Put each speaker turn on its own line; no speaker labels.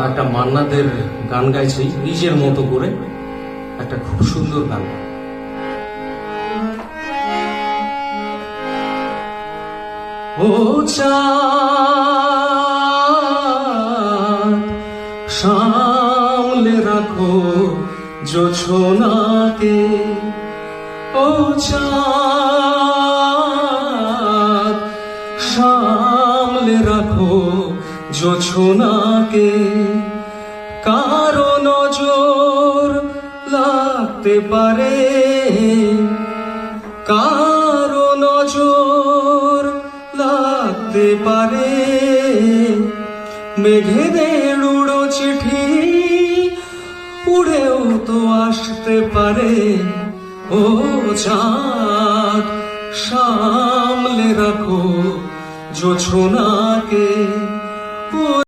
একটা মান্নাদের গান গাইছি নিজের মতো করে, একটা খুব সুন্দর গান। ও চাঁদ সামলে রাখো জোছনাকে, ও চাঁদ সামলে রাখো জোছনাকে, কারো নজর লাগতে পারে, কারো নজর লাগতে পারে, মেঘেদের উড়ো চিঠি উড়েও তো আসতে পারে। ও চাঁদ সামলে রাখো জোছনাকে।